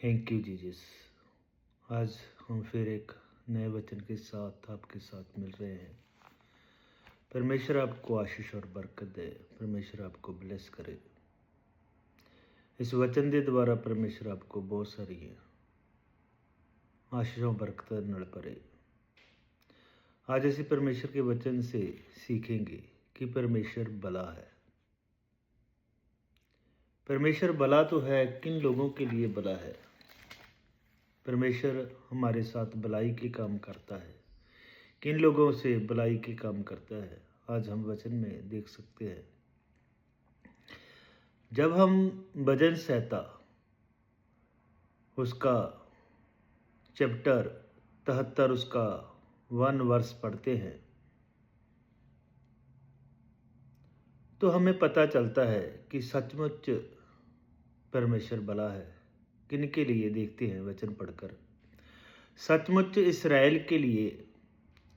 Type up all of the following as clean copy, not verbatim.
Thank you Jesus. आज हम फिर एक नए वचन के साथ आपके साथ मिल रहे हैं। परमेश्वर आपको आशीष और बरकत दे। परमेश्वर आपको ब्लेस करे। इस वचन के द्वारा परमेश्वर आपको बहुत सारी आशीषों बरकत नल भरे। आज असी परमेश्वर के वचन से सीखेंगे कि परमेश्वर भला है। परमेश्वर भला तो है, किन लोगों के लिए भला है? परमेश्वर हमारे साथ भलाई के काम करता है। किन लोगों से भलाई के काम करता है, आज हम वचन में देख सकते हैं। जब हम भजन संहिता उसका चैप्टर 73 उसका 1 वर्स पढ़ते हैं तो हमें पता चलता है कि सचमुच परमेश्वर भला है। किन के लिए देखते हैं वचन पढ़कर। सचमुच इस्राएल के लिए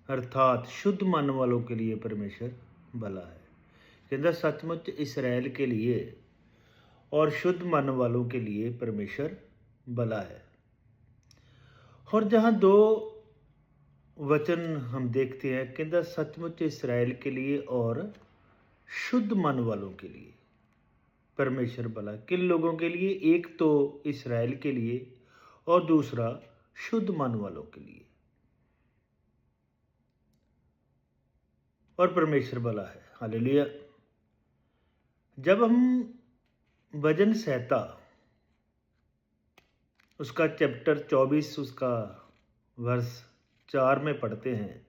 अर्थात शुद्ध मन वालों के लिए परमेश्वर भला है। कहता सचमुच इस्राएल के लिए और शुद्ध मन वालों के लिए परमेश्वर भला है। और जहाँ दो वचन हम देखते हैं, कहता सचमुच इस्राएल के लिए और शुद्ध मन वालों के लिए परमेश्वर भला। किन लोगों के लिए? एक तो इस्राएल के लिए और दूसरा शुद्ध मन वालों के लिए। और परमेश्वर भला है। हालेलुया। जब हम भजन संहिता उसका चैप्टर 24 उसका वर्ष 4 में पढ़ते हैं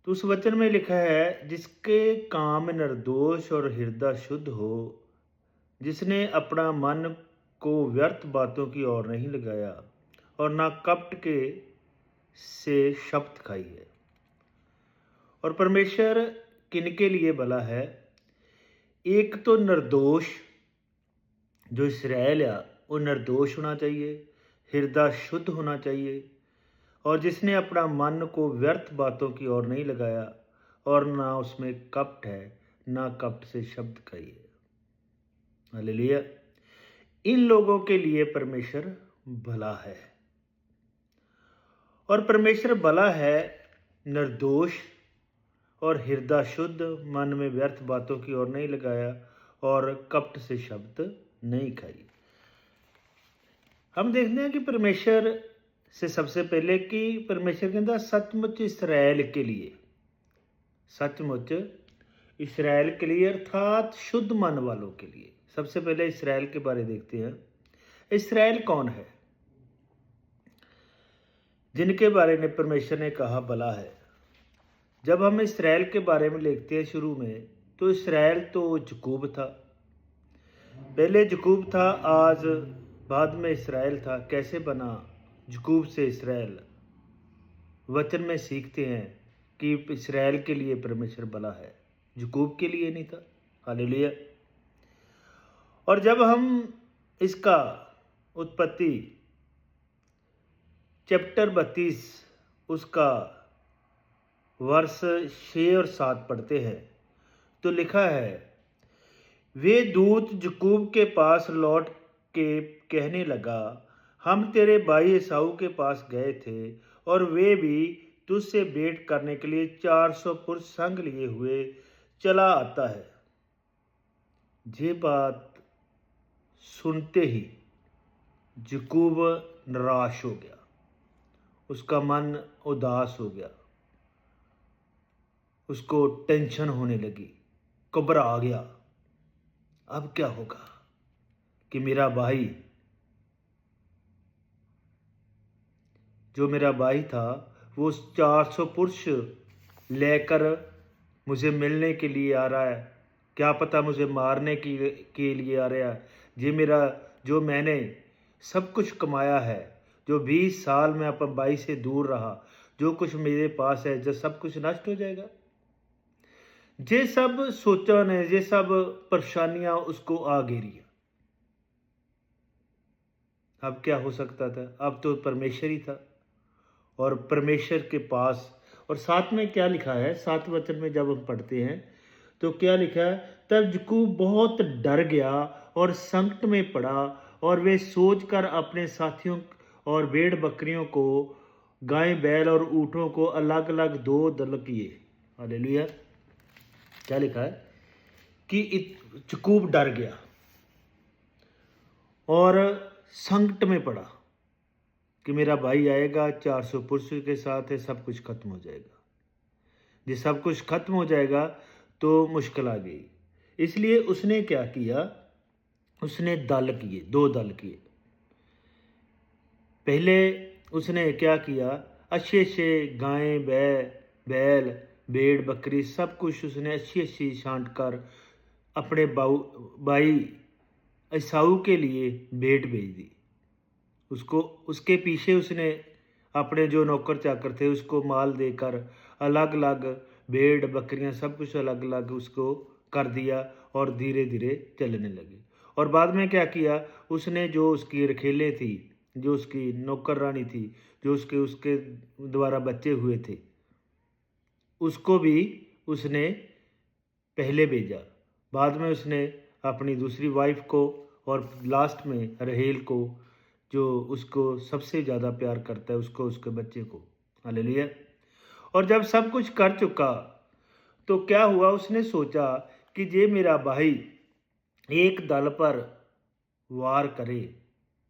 तो उस वचन में लिखा है, जिसके काम निर्दोष और हृदय शुद्ध हो, जिसने अपना मन को व्यर्थ बातों की ओर नहीं लगाया और ना कपट के से शब्द खाई है। और परमेश्वर किनके लिए भला है? एक तो निर्दोष, जो इस्राएल है वो निर्दोष होना चाहिए, हृदय शुद्ध होना चाहिए, और जिसने अपना मन को व्यर्थ बातों की ओर नहीं लगाया और ना उसमें कपट है, ना कपट से शब्द खाई है। हालेलुया। इन लोगों के लिए परमेश्वर भला है। और परमेश्वर भला है निर्दोष और हृदय शुद्ध, मन में व्यर्थ बातों की ओर नहीं लगाया और कपट से शब्द नहीं खाई। हम देखते हैं कि परमेश्वर से सबसे पहले कि परमेश्वर कहता सचमुच इस्राएल के लिए, सचमुच इस्राएल के लिए अर्थात शुद्ध मन वालों के लिए। सबसे पहले इस्राएल के बारे देखते हैं। इस्राएल कौन है जिनके बारे में परमेश्वर ने कहा भला है? जब हम इस्राएल के बारे में लिखते हैं शुरू में, तो इस्राएल तो यकूब था। पहले यकूब था, आज बाद में इस्राएल था। कैसे बना यकूब से इस्राएल? वचन में सीखते हैं कि इस्राएल के लिए परमेश्वर भला है, यकूब के लिए नहीं था। हालेलुया। और जब हम इसका उत्पत्ति चैप्टर 32 उसका वर्ष 6 और 7 पढ़ते हैं तो लिखा है, वे दूत यकूब के पास लौट के कहने लगा, हम तेरे भाई एसाऊ के पास गए थे और वे भी तुझसे भेंट करने के लिए 400 पुरुष संग लिए हुए चला आता है। ये बात सुनते ही यकूब निराश हो गया, उसका मन उदास हो गया, उसको टेंशन होने लगी, घबरा गया। अब क्या होगा कि मेरा भाई, जो मेरा भाई था, वो 400 पुरुष लेकर मुझे मिलने के लिए आ रहा है। क्या पता मुझे मारने के लिए आ रहा है। ये मेरा, जो मैंने सब कुछ कमाया है, जो 20 साल में अपन भाई से दूर रहा, जो कुछ मेरे पास है, जो सब कुछ नष्ट हो जाएगा। ये सब सोचा ने, ये सब परेशानियां उसको आ घेरी। अब क्या हो सकता था? अब तो परमेश्वर ही था और परमेश्वर के पास। और साथ में क्या लिखा है, 7 वचन में जब हम पढ़ते हैं तो क्या लिखा है, तब यकूब बहुत डर गया और संकट में पड़ा और वे सोचकर अपने साथियों और भेड़ बकरियों को, गाय बैल और ऊँटों को अलग अलग 2 दल किए। हालेलुया। क्या लिखा है कि याकूब डर गया और संकट में पड़ा कि मेरा भाई आएगा 400 पुरुषों के साथ है, सब कुछ खत्म हो जाएगा। जब सब कुछ खत्म हो जाएगा तो मुश्किल आ गई। इसलिए उसने क्या किया, उसने दल किए, 2 दल किए। पहले उसने क्या किया, अच्छे अच्छे गायें बैल भेड़ बकरी सब कुछ उसने अच्छी अच्छी छांट कर अपने भाई एसाऊ के लिए भेंट भेज दी। उसको उसके पीछे उसने अपने जो नौकर चाकर थे उसको माल देकर अलग अलग भेड़ बकरियां सब कुछ अलग अलग उसको कर दिया और धीरे धीरे चलने लगे। और बाद में क्या किया, उसने जो उसकी रखेलें थी, जो उसकी नौकर रानी थी, जो उसके उसके द्वारा बच्चे हुए थे, उसको भी उसने पहले भेजा। बाद में उसने अपनी दूसरी वाइफ को और लास्ट में रहेल को, जो उसको सबसे ज़्यादा प्यार करता है, उसको, उसके बच्चे को। हालेलुया। और जब सब कुछ कर चुका तो क्या हुआ, उसने सोचा कि जे मेरा भाई एक दल पर वार करे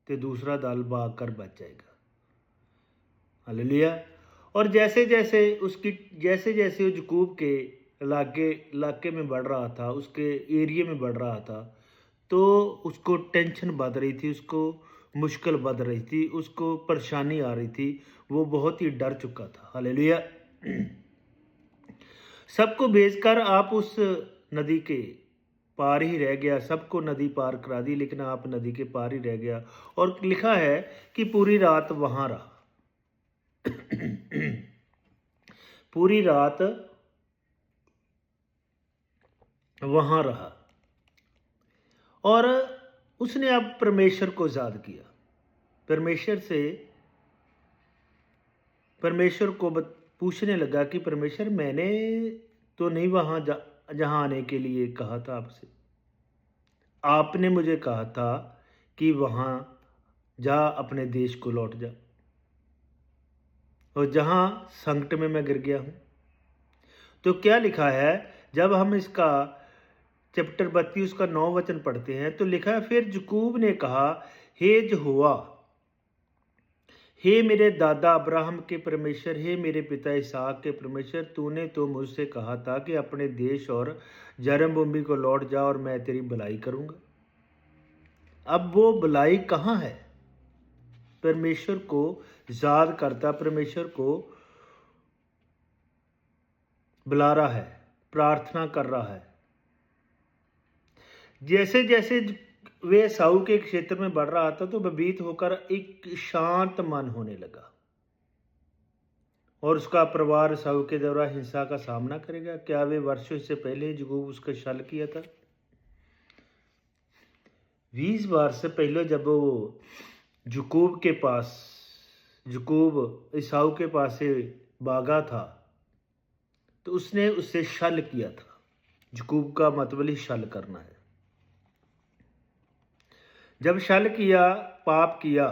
तो दूसरा दल भाग कर बच जाएगा। हालेलुया। और जैसे जैसे वो याकूब के इलाके में बढ़ रहा था, उसके एरिया में बढ़ रहा था, तो उसको टेंशन बढ़ रही थी, उसको मुश्किल बढ़ रही थी, उसको परेशानी आ रही थी, वो बहुत ही डर चुका था। हालेलुया। सबको भेजकर आप उस नदी के पार ही रह गया, सबको नदी पार करा दी, लेकिन आप नदी के पार ही रह गया। और लिखा है कि पूरी रात वहां रहा। पूरी रात वहां रहा और उसने अब परमेश्वर को याद किया। परमेश्वर को पूछने लगा कि परमेश्वर, मैंने तो नहीं वहां जहां आने के लिए कहा था आपसे। आपने मुझे कहा था कि वहां जा, अपने देश को लौट जा, और जहां संकट में मैं गिर गया हूं। तो क्या लिखा है, जब हम इसका चैप्टर 32 का 9 वचन पढ़ते हैं तो लिखा है, फिर याकूब ने कहा, हे यहोवा, हे मेरे दादा अब्राहम के परमेश्वर, हे मेरे पिता इसहाक के परमेश्वर, तूने तो मुझसे कहा था कि अपने देश और जन्मभूमि को लौट जा और मैं तेरी भलाई करूंगा। अब वो भलाई कहाँ है? परमेश्वर को याद करता, परमेश्वर को बुला रहा है, प्रार्थना कर रहा है। जैसे जैसे वे एसाऊ के क्षेत्र में बढ़ रहा था तो भयभीत होकर एक शांत मन होने लगा। और उसका परिवार एसाऊ के द्वारा हिंसा का सामना करेगा। क्या वे वर्षों से पहले याकूब उसका छल किया था? 20 वर्ष से पहले जब वो याकूब एसाऊ के पास से भागा था तो उसने उससे छल किया था। याकूब का मतलब ही छल करना है। जब छल किया, पाप किया,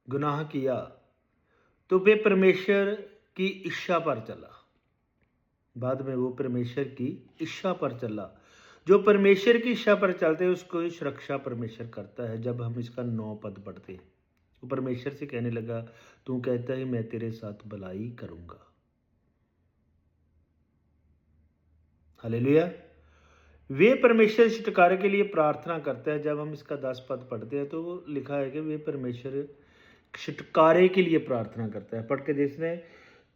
गुनाह किया, तो वे परमेश्वर की इच्छा पर चला। बाद में वो परमेश्वर की इच्छा पर चला। जो परमेश्वर की इच्छा पर चलते हैं उसको सुरक्षा परमेश्वर करता है। जब हम इसका 9 पद पढ़ते हैं तो परमेश्वर से कहने लगा, तू कहता है मैं तेरे साथ भलाई करूंगा। हालेलुया। वे परमेश्वर छुटकारे के लिए प्रार्थना करते हैं। जब हम इसका 10 पद पढ़ते हैं तो लिखा है कि वे परमेश्वर छुटकारे के लिए प्रार्थना करता है। पढ़ के देखते,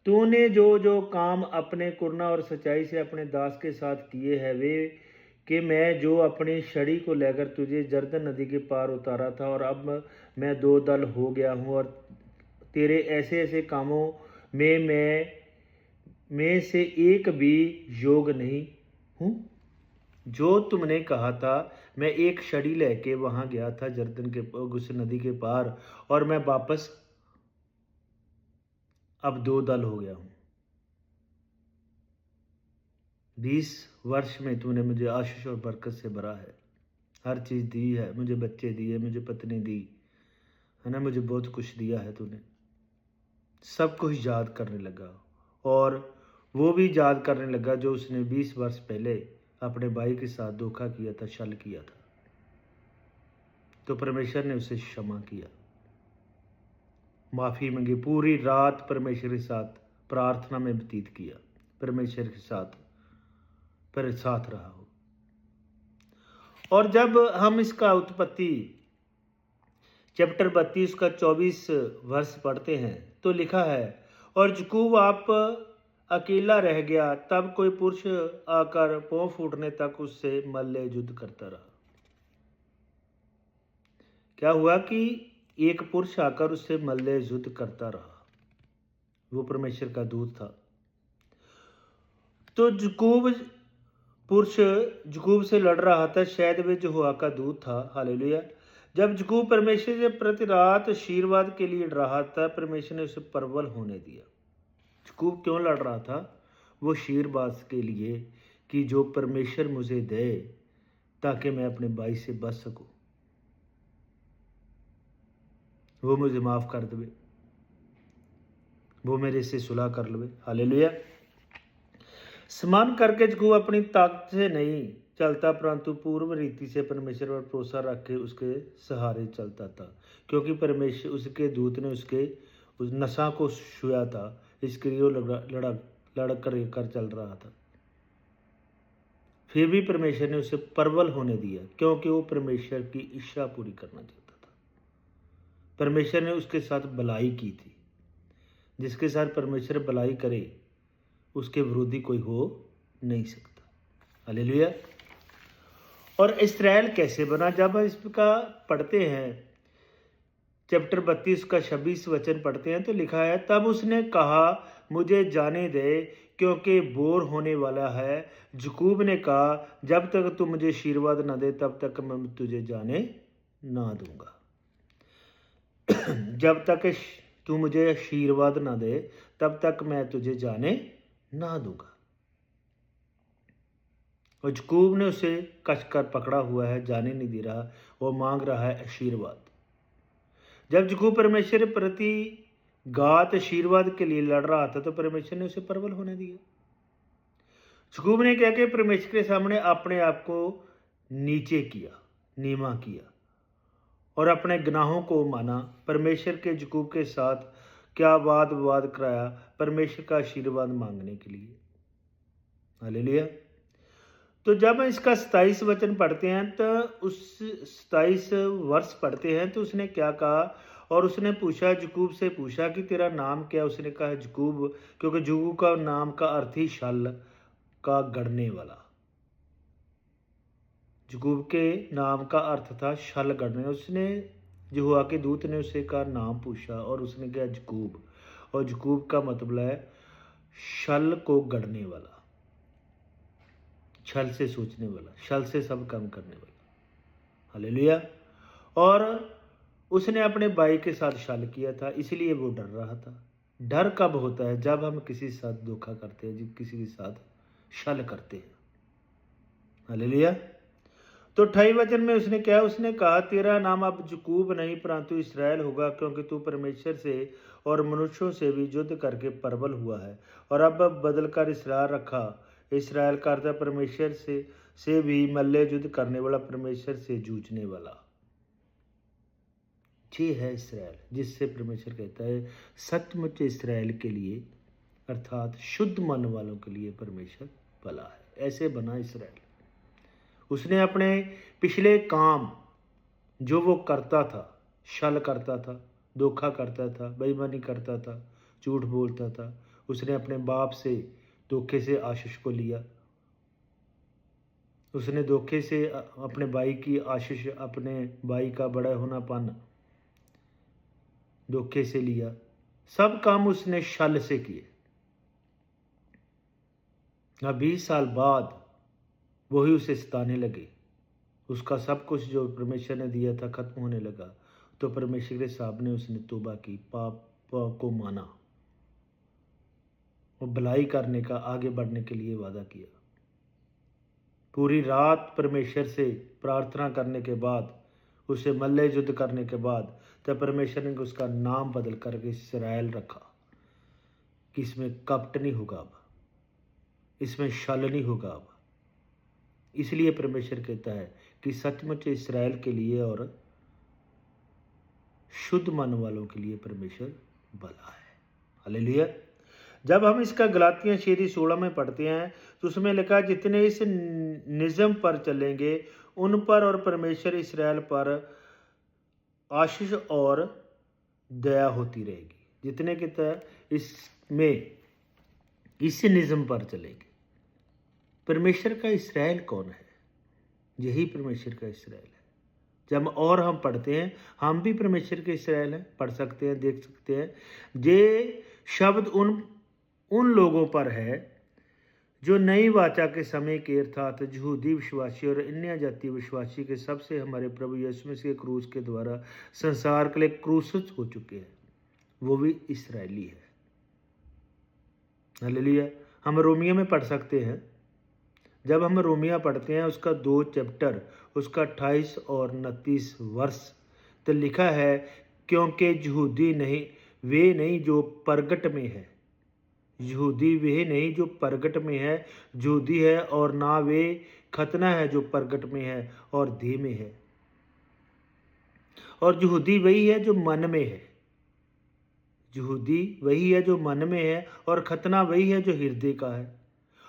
तूने जो जो काम अपने कुरना और सच्चाई से अपने दास के साथ किए हैं, वे कि मैं जो अपनी छड़ी को लेकर तुझे जर्दन नदी के पार उतारा था, और अब मैं 2 दल हो गया हूँ, और तेरे ऐसे ऐसे कामों में से एक भी योग नहीं हूँ। जो तुमने कहा था, मैं एक छड़ी लेके वहां गया था जर्दन के उस नदी के पार, और मैं वापस अब 2 दल हो गया हूं। 20 वर्ष में तूने मुझे आशीष और बरकत से भरा है। हर चीज़ दी है, मुझे बच्चे दिए, मुझे पत्नी दी है ना, मुझे बहुत कुछ दिया है तूने। सब कुछ याद करने लगा और वो भी याद करने लगा जो उसने 20 वर्ष पहले अपने भाई के साथ धोखा किया था, छल किया था। तो परमेश्वर ने उसे क्षमा किया, माफ़ी मांगी, पूरी रात परमेश्वर के साथ प्रार्थना में व्यतीत किया, परमेश्वर के साथ पर साथ रहा हो। और जब हम इसका उत्पत्ति चैप्टर 32 का 24 वर्ष पढ़ते हैं तो लिखा है, और याकूब आप अकेला रह गया, तब कोई पुरुष आकर पाँव फूटने तक उससे मल्ल युद्ध करता रहा। क्या हुआ कि एक पुरुष आकर उससे मल्ल युद्ध करता रहा, वो परमेश्वर का दूत था। तो याकूब से लड़ रहा था, शायद वे यहोवा का दूत था। हालेलुया। जब याकूब परमेश्वर से प्रति रात आशीर्वाद के लिए रहा था, परमेश्वर ने उसे प्रबल होने दिया। याकूब क्यों लड़ रहा था? वो आशीर्वाद के लिए कि जो परमेश्वर मुझे दे ताकि मैं अपने भाई से बच सकूं, वो मुझे माफ़ कर दे, वो मेरे से सुलह कर ले। हालेलुया। स्मरण करके याकूब अपनी ताकत से नहीं चलता, परंतु पूर्व रीति से परमेश्वर पर भरोसा रख के उसके सहारे चलता था, क्योंकि परमेश्वर उसके दूत ने उसके उस नशा को छुआ था, इसके लिए वो लड़ कर चल रहा था। फिर भी परमेश्वर ने उसे प्रबल होने दिया, क्योंकि वो परमेश्वर की इच्छा पूरी करना चाहता था। परमेश्वर ने उसके साथ भलाई की थी। जिसके साथ परमेश्वर भलाई करे उसके विरोधी कोई हो नहीं सकता। हालेलुया। और इस्राएल कैसे बना? जब इसका पढ़ते हैं चैप्टर 32 का 26 वचन पढ़ते हैं तो लिखा है, तब उसने कहा मुझे जाने दे, क्योंकि बोर होने वाला है। याकूब ने कहा, जब तक तू मुझे आशीर्वाद न दे तब तक मैं तुझे जाने ना दूंगा। जब तक तू मुझे आशीर्वाद ना दे तब तक मैं तुझे जाने ना दूंगा। और याकूब ने उसे कसकर पकड़ा हुआ है, जाने नहीं दे रहा, वो मांग रहा है आशीर्वाद। जब याकूब परमेश्वर प्रति गात आशीर्वाद के लिए लड़ रहा था तो परमेश्वर ने उसे प्रबल होने दिया। याकूब ने क्या कि परमेश्वर के सामने अपने आप को नीचे किया, नीमा किया और अपने गुनाहों को माना। परमेश्वर के याकूब के साथ क्या वाद विवाद कराया परमेश्वर का आशीर्वाद मांगने के लिए। हालेलुया। तो जब इसका 27 वचन पढ़ते हैं तो उस 27 वर्ष पढ़ते हैं तो उसने क्या कहा, और उसने पूछा, याकूब से पूछा कि तेरा नाम क्या? उसने कहा याकूब, क्योंकि याकूब का नाम का अर्थ ही छल का गढ़ने वाला। याकूब के नाम का अर्थ था छल गढ़ने। उसने यहोवा के दूत ने उसे का नाम पूछा और उसने कहा याकूब, और याकूब का मतलब है छल को गढ़ने वाला, छल से सोचने वाला, छल से सब काम करने वाला। हालेलुया। और उसने अपने भाई के साथ छल किया था, इसलिए वो डर रहा था। डर कब होता है? जब हम किसी के साथ धोखा करते हैं, जब किसी के साथ छल करते हैं। हालेलुया। तो 28 वचन में उसने क्या? उसने कहा, तेरा नाम अब याकूब नहीं परंतु इसराइल होगा, क्योंकि तू परमेश्वर से और मनुष्यों से भी युद्ध करके प्रबल हुआ है। और अब बदल कर इसराइल रखा। इसराइल का अर्थ परमेश्वर से भी मल्ल युद्ध करने वाला, परमेश्वर से जूझने वाला। ये है इसराइल, जिससे परमेश्वर कहता है सचमुच इसराइल के लिए अर्थात शुद्ध मन वालों के लिए परमेश्वर भला है। ऐसे बना इसराइल। उसने अपने पिछले काम जो वो करता था, छल करता था, धोखा करता था, बेईमानी करता था, झूठ बोलता था, उसने अपने बाप से धोखे से आशीष को लिया। उसने धोखे से अपने भाई की आशीष, अपने भाई का बड़ा होनापन धोखे से लिया। सब काम उसने छल से किए। 20 साल बाद वही उसे सताने लगे। उसका सब कुछ जो परमेश्वर ने दिया था खत्म होने लगा। तो परमेश्वर के सामने उसने तौबा की, पाप को माना और भलाई करने का, आगे बढ़ने के लिए वादा किया। पूरी रात परमेश्वर से प्रार्थना करने के बाद, उसे मल्ल युद्ध करने के बाद, तब परमेश्वर ने उसका नाम बदल करके इसराइल रखा कि इसमें कपट नहीं होगा, अब इसमें छल नहीं होगा। अब इसलिए परमेश्वर कहता है कि सचमुच इसराइल के लिए और शुद्ध मन वालों के लिए परमेश्वर भला है। हालेलुया। जब हम इसका गलातियां 6:16 में पढ़ते हैं तो उसमें लिखा, जितने इस निज़म पर चलेंगे उन पर और परमेश्वर इसराइल पर आशीष और दया होती रहेगी। जितने के तहत इसमें इस निज़म पर चलेंगे। परमेश्वर का इसराइल कौन है? यही परमेश्वर का इसराइल है। जब और हम पढ़ते हैं, हम भी परमेश्वर के इसराइल हैं, पढ़ सकते हैं, देख सकते हैं। ये शब्द उन लोगों पर है जो नई वाचा के समय के अर्थात यहूदी विश्वासी और अन्य जाति विश्वासी के सबसे हमारे प्रभु यीशु मसीह के क्रूस के द्वारा संसार के लिए क्रूसित हो चुके हैं, वो भी इसराइली है। हालेलुया। हम रोमियो में पढ़ सकते हैं। जब हम रोमिया पढ़ते हैं उसका 2 चैप्टर, उसका 28 और 29 वर्ष, तो लिखा है, क्योंकि यहूदी नहीं वे नहीं जो प्रगट में है, यहूदी वे नहीं जो प्रगट में है, यहूदी है, और ना वे खतना है जो प्रगट में है और देह में है। और यहूदी वही है जो मन में है, यहूदी वही है जो मन में है, और खतना वही है जो हृदय का है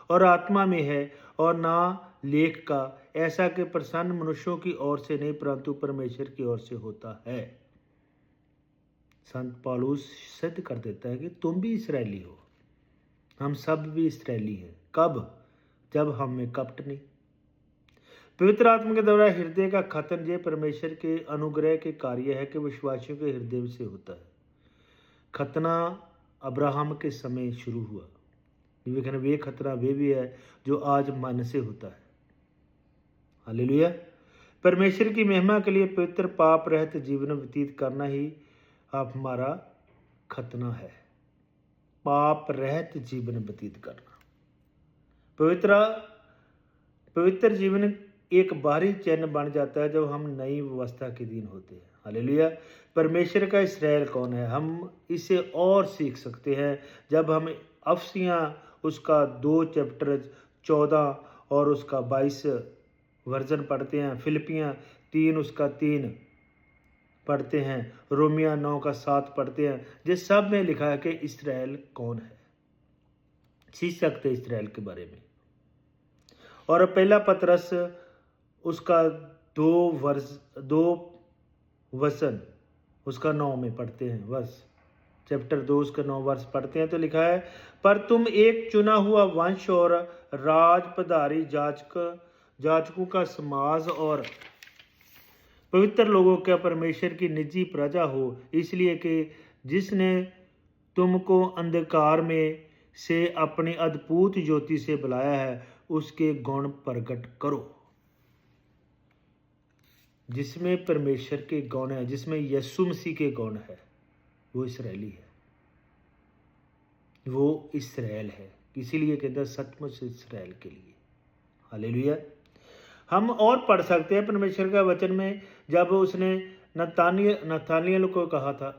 और आत्मा में है, और ना लेख का, ऐसा कि प्रसन्न मनुष्यों की ओर से नहीं परंतु परमेश्वर की ओर से होता है। संत पौलुस सिद्ध कर देता है कि तुम भी इसराइली हो, हम सब भी इसराइली हैं। कब? जब हम में कपट नहीं। पवित्र आत्मा के द्वारा हृदय का खतन ये परमेश्वर के अनुग्रह के कार्य है कि विश्वासियों के हृदय से होता है। खतना अब्राहम के समय शुरू हुआ, लेकिन वे खतना वे भी है जो आज मन से होता है। हालेलुया। परमेश्वर की महिमा के लिए पवित्र पाप रहित जीवन व्यतीत करना ही हमारा खतना है। पाप रहित जीवन व्यतीत करना। पवित्र जीवन एक बाहरी चिन्ह बन जाता है जब हम नई व्यवस्था के दिन होते हैं। हालेलुया। परमेश्वर का इसराइल कौन है? हम इसे और सीख सकते हैं जब हम अफसियाँ उसका 2 चैप्टर 14 और उसका 22 वर्जन पढ़ते हैं, फिलिपियाँ 3 उसका 3 पढ़ते हैं, रोमिया 9 का 7 पढ़ते हैं। जिस सब में लिखा है कि इसराइल कौन है, सीख सकते हैं इसराइल के बारे में। और पहला पतरस उसका 2 वचन उसका 9 में पढ़ते हैं, वर्ष चैप्टर 2 उसका 9 वर्ष पढ़ते हैं तो लिखा है, पर तुम एक चुना हुआ वंश और राजपधारी जाजकों का समाज और पवित्र लोगों का परमेश्वर की निजी प्रजा हो, इसलिए कि जिसने तुमको अंधकार में से अपनी अद्भुत ज्योति से बुलाया है, उसके गुण प्रकट करो। जिसमें परमेश्वर के गुण है, जिसमें यीशु मसीह के गुण है, वो इसराइली है, वो इसराइल है। इसीलिए कहता है सचमुच इसराइल के लिए। हालेलुया। हम और पढ़ सकते हैं परमेश्वर का वचन में, जब उसने नतानियल को कहा था,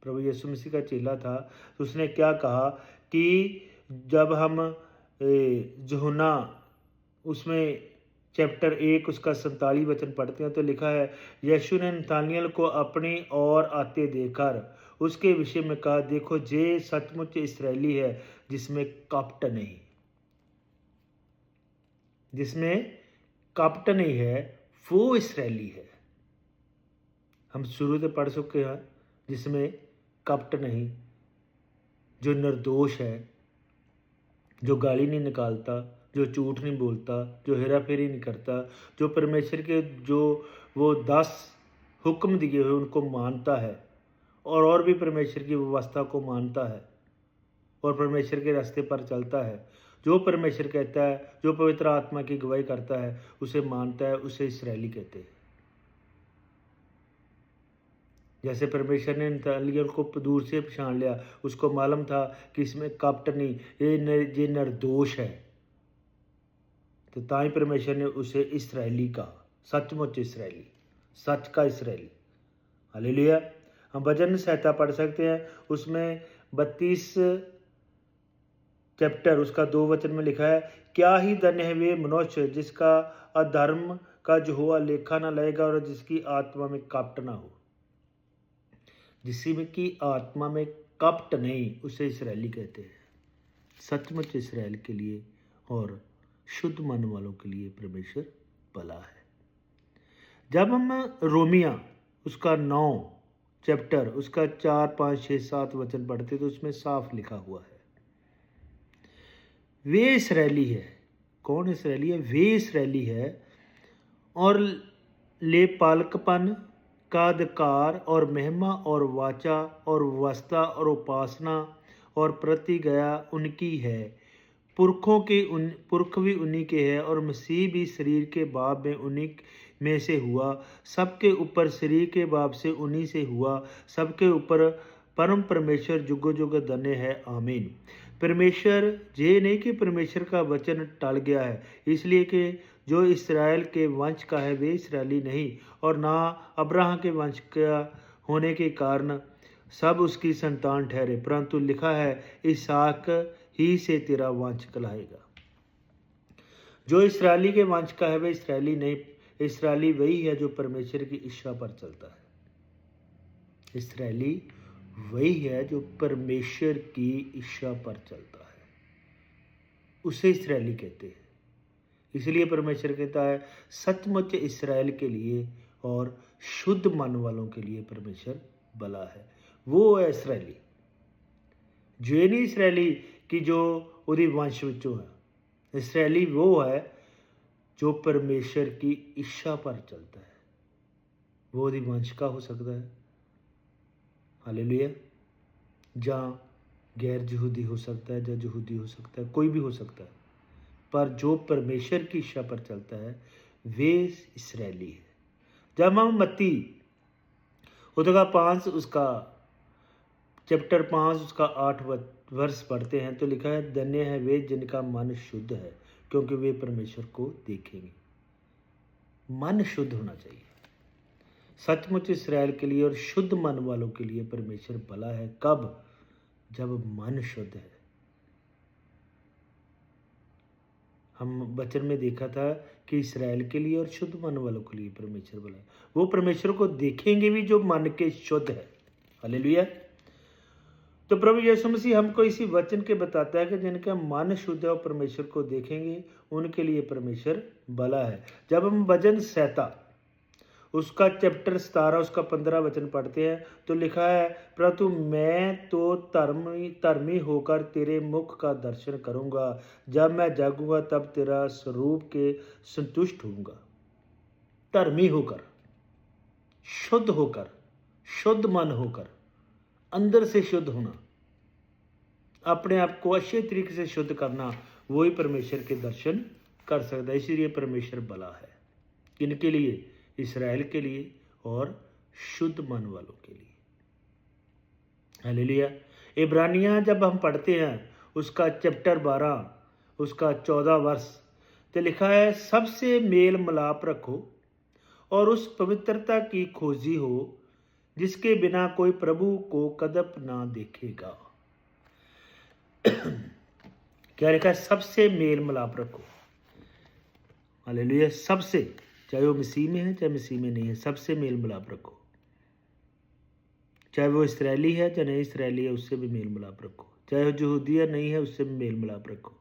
प्रभु यीशु मसीह का चेला था, तो उसने क्या कहा कि जब हम यूहन्ना उसमें चैप्टर 1 उसका 47 वचन पढ़ते हैं तो लिखा है, यीशु ने नतानियल को अपनी ओर आते देखकर उसके विषय में कहा, देखो जे सचमुच इसराइली है जिसमें कपट नहीं, जिसमें कपट नहीं है, वो इसराइली है। हम शुरू से पढ़ चुके हैं, जिसमें कपट नहीं, जो निर्दोष है, जो गाली नहीं निकालता, जो झूठ नहीं बोलता, जो हेरा फेरी नहीं करता, जो परमेश्वर के जो वो 10 हुक्म दिए हुए उनको मानता है और भी परमेश्वर की व्यवस्था को मानता है और परमेश्वर के रास्ते पर चलता है। जो परमेश्वर कहता है, जो पवित्र आत्मा की गवाही करता है, उसे मानता है, उसे इसराइली कहते हैं। जैसे परमेश्वर ने नतानियल को दूर से पहचान लिया, उसको मालूम था कि इसमें कपट नहीं, ये निर्दोष है, तो ताई परमेश्वर ने उसे इसराइली कहा, सचमुच इसराइली, सच का इसराइली। हालेलुया। हम वचन संहिता पढ़ सकते हैं, उसमें 32 चैप्टर उसका 2 वचन में लिखा है, क्या ही धन्य है वे मनुष्य जिसका अधर्म का यहोवा लेखा न लेगा और जिसकी आत्मा में कपट ना हो। जिसकी आत्मा में कपट नहीं, उसे इसराइली कहते हैं। सचमुच इसराइल के लिए और शुद्ध मन वालों के लिए परमेश्वर भला है। जब हम रोमिया उसका 9 चैप्टर उसका 4, 5, 6, 7 वचन पढ़ते तो उसमें साफ लिखा हुआ है, वे इसराइली है। कौन इसराइली है? वे इसराइली है और ले पालकपन का अधिकार और महिमा और वाचा और वस्ता और उपासना और प्रतिज्ञा उनकी है। पुरख भी उन्हीं के है और मसीह भी शरीर के बाप में उन्हीं में से हुआ। सबके ऊपर शरीर के बाप से उन्हीं से हुआ। सबके ऊपर परम परमेश्वर जुगो जुग धन्य है, आमीन। परमेश्वर ये नहीं कि परमेश्वर का वचन टल गया है, इसलिए कि जो इसराइल के वंश का है वे इसराइली नहीं, और ना अब्राहम के वंश का होने के कारण सब उसकी संतान ठहरे, परंतु लिखा है इसहाक ही से तेरा वंश कहलाएगा। जो इसराइली के वंश का है वह इसराइली नहीं, इसराइली वही है जो परमेश्वर की इच्छा पर चलता है। इसराइली वही है जो परमेश्वर की इच्छा पर चलता है, उसे इसराइली कहते हैं। इसलिए परमेश्वर कहता है सचमुच इसराइल के लिए और शुद्ध मन वालों के लिए परमेश्वर भला है। वो है इसराइली, जो नहीं इसराइली कि जो उदी वंश विचों है। इसराइली वो है जो परमेश्वर की इच्छा पर चलता है। वो उदी वंश का हो सकता है, हालेलुया, जहाँ गैर यहूदी हो सकता है, जहाँ यहूदी हो सकता है, कोई भी हो सकता है, पर जो परमेश्वर की इच्छा पर चलता है वे इसराइली है। जब हम मत्ती उसका 5 उसका चैप्टर 5 उसका 8 वर्ष पढ़ते हैं तो लिखा है, धन्य है वे जिनका मन शुद्ध है क्योंकि वे परमेश्वर को देखेंगे। मन शुद्ध होना चाहिए। सचमुच इसराइल के लिए और शुद्ध मन वालों के लिए परमेश्वर भला है। कब? जब मन शुद्ध है। हम वचन में देखा था कि इसराइल के लिए और शुद्ध मन वालों के लिए परमेश्वर भला है। वो परमेश्वर को देखेंगे भी जो मन के शुद्ध है। हालेलुया। तो प्रभु यीशु मसीह हमको इसी वचन के बताता है कि जिनका मन शुद्ध है और परमेश्वर को देखेंगे उनके लिए परमेश्वर भला है। जब हम वचन संहिता उसका चैप्टर 17 उसका 15 वचन पढ़ते हैं तो लिखा है, परंतु मैं तो धर्मी होकर तेरे मुख का दर्शन करूंगा, जब मैं जागूंगा तब तेरा स्वरूप के संतुष्ट होऊंगा। धर्मी होकर, शुद्ध मन होकर, अंदर से शुद्ध होना, अपने आप को अच्छे तरीके से शुद्ध करना, वही परमेश्वर के दर्शन कर सकता है। इसलिए परमेश्वर भला है। किनके लिए? इसराइल के लिए और शुद्ध मन वालों के लिए। हालेलुया। इब्रानियां जब हम पढ़ते हैं उसका चैप्टर 12 उसका 14 वर्ष तो लिखा है, सबसे मेल मिलाप रखो और उस पवित्रता की खोजी हो जिसके बिना कोई प्रभु को कदप ना देखेगा। क्या लिखा है? सबसे मेल मिलाप रखो। हालेलुया। सबसे, चाहे वो मसीह में है चाहे मसीह में नहीं है, सबसे मेल मिलाप रखो। चाहे वो इसराइली है चाहे नहीं इसराइली है, उससे भी मेल मिलाप रखो। चाहे वो यहूदी है नहीं है, उससे भी मेल मिलाप रखो।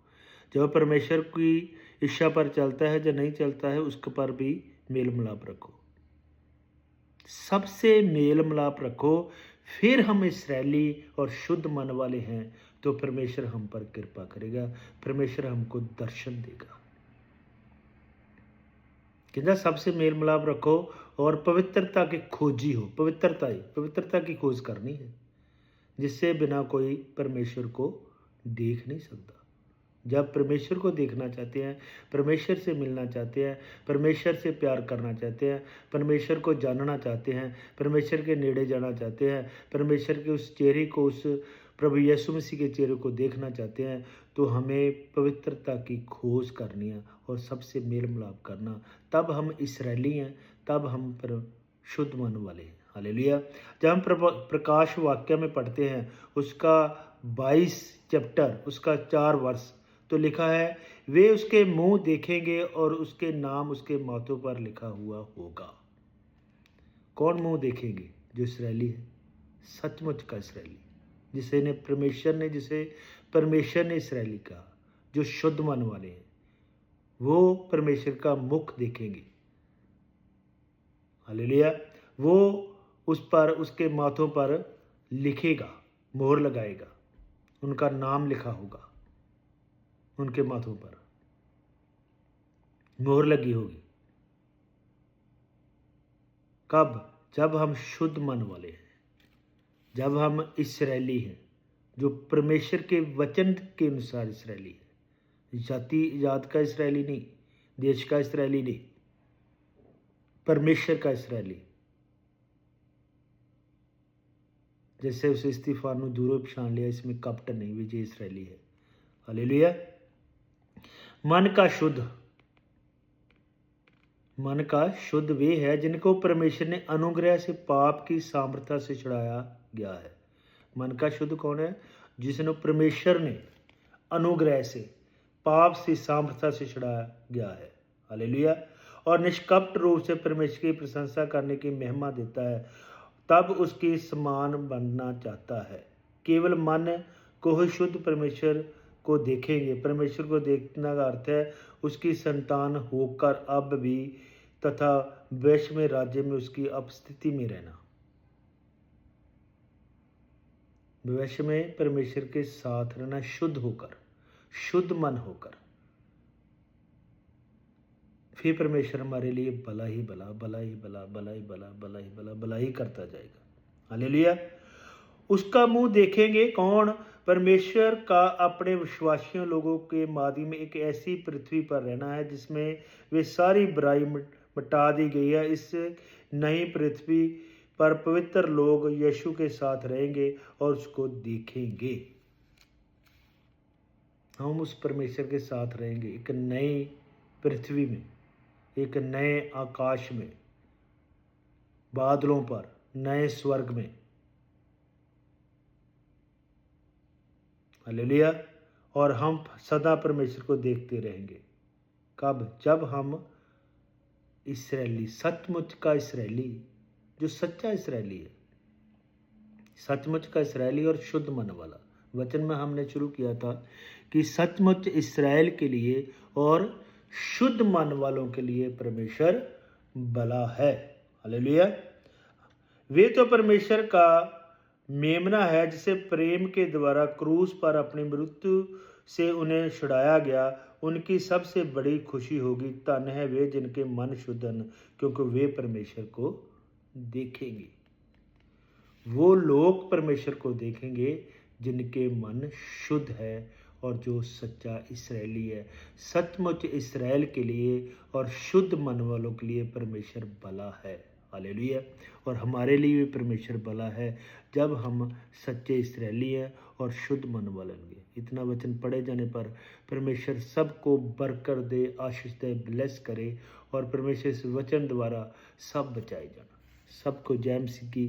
जो परमेश्वर की इच्छा पर चलता है जो नहीं चलता है, उसके पर भी मेल मिलाप रखो। सबसे मेल मिलाप रखो, फिर हम इसराइली और शुद्ध मन वाले हैं तो परमेश्वर हम पर कृपा करेगा, परमेश्वर हमको दर्शन देगा। कहता सबसे मेल मिलाप रखो और पवित्रता की खोजी हो। पवित्रता की खोज करनी है, जिससे बिना कोई परमेश्वर को देख नहीं सकता। जब परमेश्वर को देखना चाहते हैं, परमेश्वर से मिलना चाहते हैं, परमेश्वर से प्यार करना चाहते हैं, परमेश्वर को जानना चाहते हैं, परमेश्वर के नेड़े जाना चाहते हैं, परमेश्वर के उस चेहरे को, उस प्रभु यीशु मसीह के चेहरे को देखना चाहते हैं तो हमें पवित्रता की खोज करनी है और सबसे मेल मिलाप करना। तब हम इसराइली हैं, तब हम पर शुद्ध मन वाले हैं। हालेलुया। जब हम प्रकाश वाक्य में पढ़ते हैं उसका 22 चैप्टर उसका 4 वर्ष, तो लिखा है वे उसके मुंह देखेंगे और उसके नाम उसके माथों पर लिखा हुआ होगा। कौन मुंह देखेंगे? जो इसराइली है, सचमुच का इसराइली, जिसे परमेश्वर ने इसराइली कहा, जो शुद्ध मन वाले हैं, वो परमेश्वर का मुख देखेंगे। हालेलुया। वो उस पर उसके माथों पर लिखेगा, मोहर लगाएगा, उनका नाम लिखा होगा, उनके माथों पर मोहर लगी होगी। कब? जब हम शुद्ध मन वाले हैं, जब हम इसराइली हैं, जो परमेश्वर के वचन के अनुसार इसराइली है। जात का इसराइली नहीं, देश का इसराइली नहीं, परमेश्वर का इसराइली। जैसे उस इस्तीफान ने दूरों पछान लिया, इसमें कपट नहीं, विजय इसराइली है। हालेलुया। मन का शुद्ध वे है जिनको परमेश्वर ने अनुग्रह से पाप की सामर्थ्य से छुड़ाया गया है। मन का शुद्ध कौन है? जिसने परमेश्वर ने अनुग्रह से पाप से सामर्थ्य से छुड़ाया गया है। हालेलुया। और निष्कपट रूप से परमेश्वर की प्रशंसा करने की महिमा देता है, तब उसके समान बनना चाहता है। केवल मन को ही शुद्ध परमेश्वर को देखेंगे। परमेश्वर को देखने का अर्थ है उसकी संतान होकर अब भी तथा वैश्य में राज्य में उसकी उपस्थिति में रहना। वैश्य में परमेश्वर के साथ रहना, शुद्ध होकर, शुद्ध मन होकर। फिर परमेश्वर हमारे लिए भला ही भला, भला ही भला, भला ही भला, भला ही भला, भला ही करता जाएगा। हालेलुया। उसका मुंह देखेंगे। कौन? परमेश्वर का अपने विश्वासियों लोगों के माध्यम में एक ऐसी पृथ्वी पर रहना है जिसमें वे सारी बुराई मिटा दी गई है। इस नई पृथ्वी पर पवित्र लोग यीशु के साथ रहेंगे और उसको देखेंगे। हम उस परमेश्वर के साथ रहेंगे एक नई पृथ्वी में, एक नए आकाश में, बादलों पर, नए स्वर्ग में। हालेलुया। और हम सदा परमेश्वर को देखते रहेंगे। कब? जब हम इसराइली, सचमुच का इसराइली, जो सच्चा इसराइली है, सचमुच का इसराइली और शुद्ध मन वाला। वचन में हमने शुरू किया था कि सचमुच इसराइल के लिए और शुद्ध मन वालों के लिए परमेश्वर भला है। हालेलुया। वे तो परमेश्वर का मेमना है जिसे प्रेम के द्वारा क्रूस पर अपनी मृत्यु से उन्हें छुड़ाया गया। उनकी सबसे बड़ी खुशी होगी। धन है वे जिनके मन शुद्ध हैं, क्योंकि वे परमेश्वर को देखेंगे। वो लोग परमेश्वर को देखेंगे जिनके मन शुद्ध है और जो सच्चा इसराइली है। सचमुच इसराइल के लिए और शुद्ध मन वालों के लिए परमेश्वर भला है। हालेलुया। और हमारे लिए भी परमेश्वर भला है जब हम सच्चे इसराइली हैं और शुद्ध मन वाले होंगे। इतना वचन पढ़े जाने पर परमेश्वर सबको बरकत दे, आशीष दे, ब्लेस करे और परमेश्वर इस वचन द्वारा सब बचाए जाना। सबको जय मसीह की